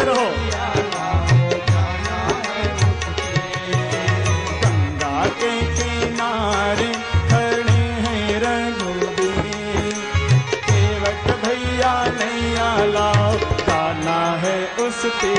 गाते रहो। गंगा के किनारे खड़े हैं रघुवीर, केवट भैया नैया लाओ, जाना है उस पे।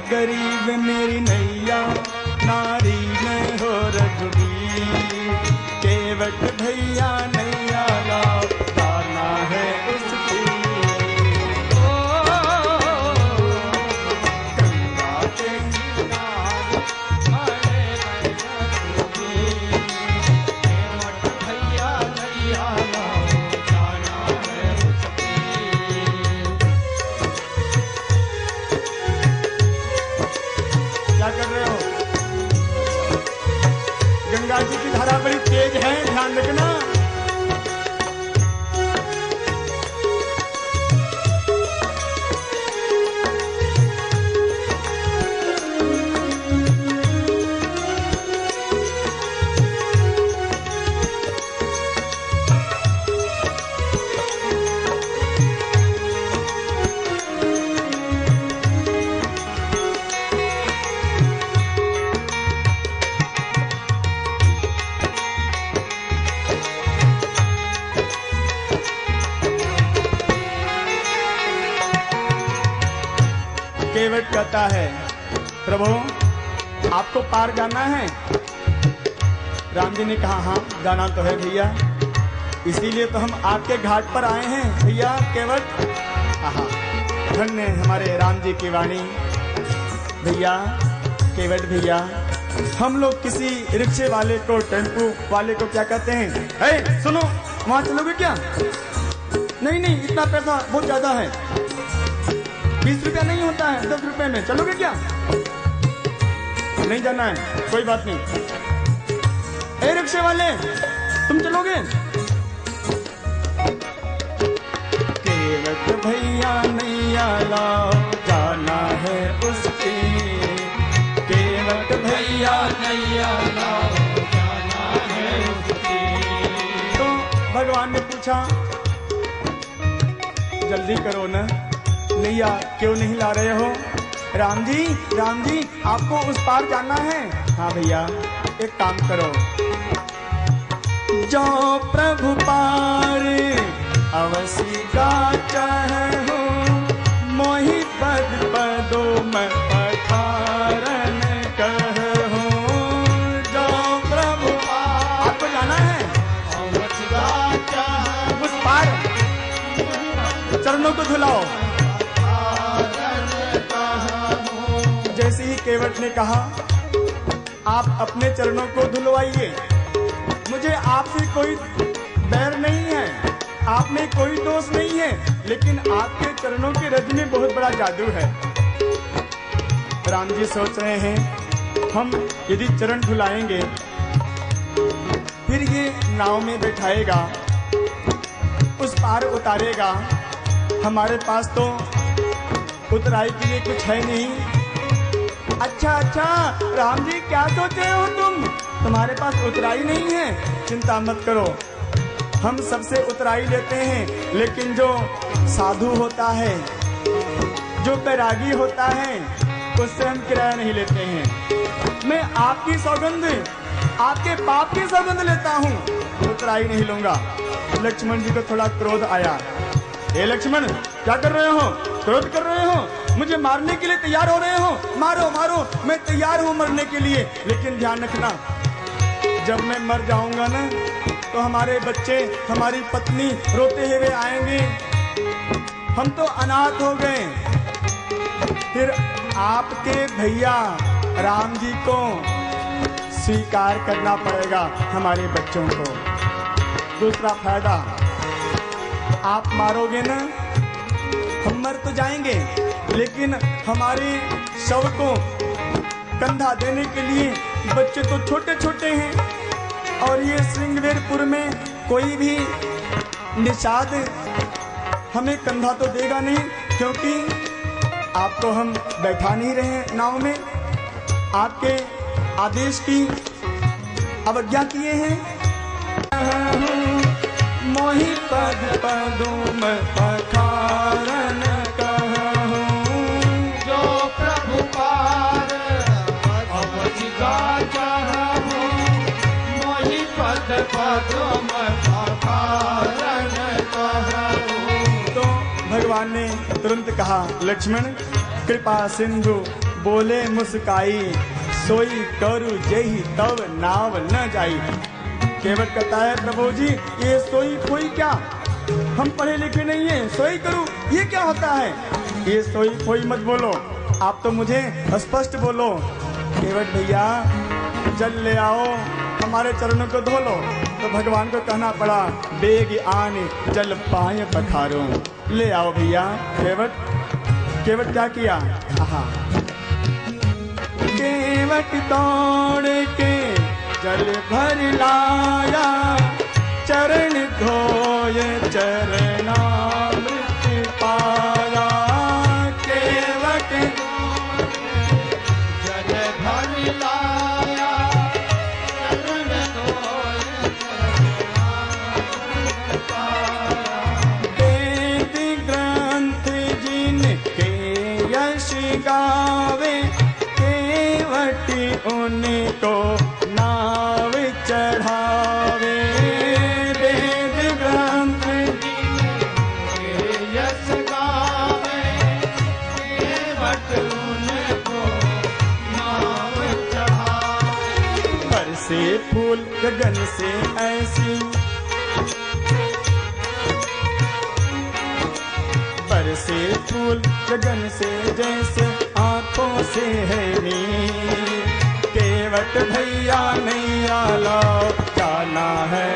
गरीब मेरी नैया नारी में हो रघुवीर, केवट भैया नैया लाओ, जाना है उस पे। गंगा के किनारे खड़े हैं रघुवीर, केवट भैया नैया लाओ, जाना है उस पे। क्या कर रहे हो? गंगा जी की धारा बड़ी तेज है, ध्यान रखना। केवट कहता है, प्रभु आपको पार जाना है? राम जी ने कहा हाँ जाना तो है भैया, इसीलिए तो हम आपके घाट पर आए हैं भैया केवट। हाँ धन्य हमारे राम जी की वाणी। भैया केवट भैया, हम लोग किसी रिक्शे वाले को, टेम्पू वाले को क्या कहते हैं, हे सुनो वहां चलोगे क्या? नहीं नहीं इतना पैसा बहुत ज्यादा है, 20 रुपया नहीं होता है, 10 रुपए में चलोगे क्या? नहीं जाना है, कोई बात नहीं। ए रिक्शे वाले तुम चलोगे? केवट भैया नैया लाओ, जाना है उसके। केवट भैया नैया लाओ, जाना है उसके। तो भगवान ने पूछा जल्दी करो ना, नैया क्यों नहीं ला रहे हो? राम जी आपको उस पार जाना है। हाँ भैया एक काम करो, जाओ प्रभु पार अवसी का चाहो, मोहि पद पदो मैं पठारन कहो। जाओ प्रभु पार, आपको जाना है उस पार, चरणों को धुलाओ। जैसे ही केवट ने कहा, आप अपने चरणों को धुलवाइए, मुझे आपसे कोई बैर नहीं है, आप में कोई दोष नहीं है, लेकिन आपके चरणों के रज में बहुत बड़ा जादू है। राम जी सोच रहे हैं, हम यदि चरण धुलाएंगे फिर ये नाव में बैठाएगा, उस पार उतारेगा, हमारे पास तो उतराई के लिए कुछ है नहीं। अच्छा अच्छा राम जी, क्या सोचे हो तुम, तुम्हारे पास उतराई नहीं है? चिंता मत करो, हम सबसे उतराई लेते हैं, लेकिन जो साधु होता है, जो बैरागी होता है, उससे हम किराया नहीं लेते हैं। मैं आपकी सौगंध, आपके पाप की सौगंध लेता हूँ, उतराई नहीं लूंगा। लक्ष्मण जी को थोड़ा क्रोध आया। हे लक्ष्मण, क्या कर रहे हो? क्रोध कर रहे हो? मुझे मारने के लिए तैयार हो रहे हो? मारो मारो, मैं तैयार हूँ मरने के लिए, लेकिन ध्यान रखना, जब मैं मर जाऊंगा ना, तो हमारे बच्चे, हमारी पत्नी रोते हुए आएंगे, हम तो अनाथ हो गए। फिर आपके भैया राम जी को स्वीकार करना पड़ेगा हमारे बच्चों को। दूसरा फायदा, आप मारोगे ना, हम मर तो जाएंगे, लेकिन हमारे शव को कंधा देने के लिए बच्चे तो छोटे छोटे हैं, और ये श्रृंगवेरपुर में कोई भी निषाद हमें कंधा तो देगा नहीं, क्योंकि आपको हम बैठा नहीं रहे नाव में, आपके आदेश की अवज्ञा किए हैं। मोहि पद पदुम पखारन कहूं, जो प्रभु पार अवजिगा चाहूं, मोहि पद पदुम पखारन कहूं। तो भगवान ने तुरंत कहा, लक्ष्मण कृपा सिंधु बोले मुस्काई, सोई करू जही तव नाव न जाई। केवट कहता है, प्रभु जी ये सोई खोई क्या, हम पढ़े लिखे नहीं है, सोई करूं ये क्या होता है? ये सोई खोई मत बोलो, आप तो मुझे स्पष्ट बोलो। केवट भैया जल ले आओ, हमारे चरणों को धो लो। तो भगवान को कहना पड़ा, बेग आने जल पाए पखारो, ले आओ भैया। केवट क्या किया? केवट तोड़ के जल भर लाया, चरण धोए चरणामृत पाया। केवट जल भर लाया, चरण धोए चरणामृत पाया। वेद ग्रंथ जिनके यश गावे, केवट उनको नाव चढ़ावे। वेद ग्रंथ जिनके यश गावे, केवट उनको नाव चढ़ावे। बरसे फूल गगन से ऐसी, बरसे फूल गगन से जैसे आंखों से है नीर। केवट भैया नहीं आला, जाना है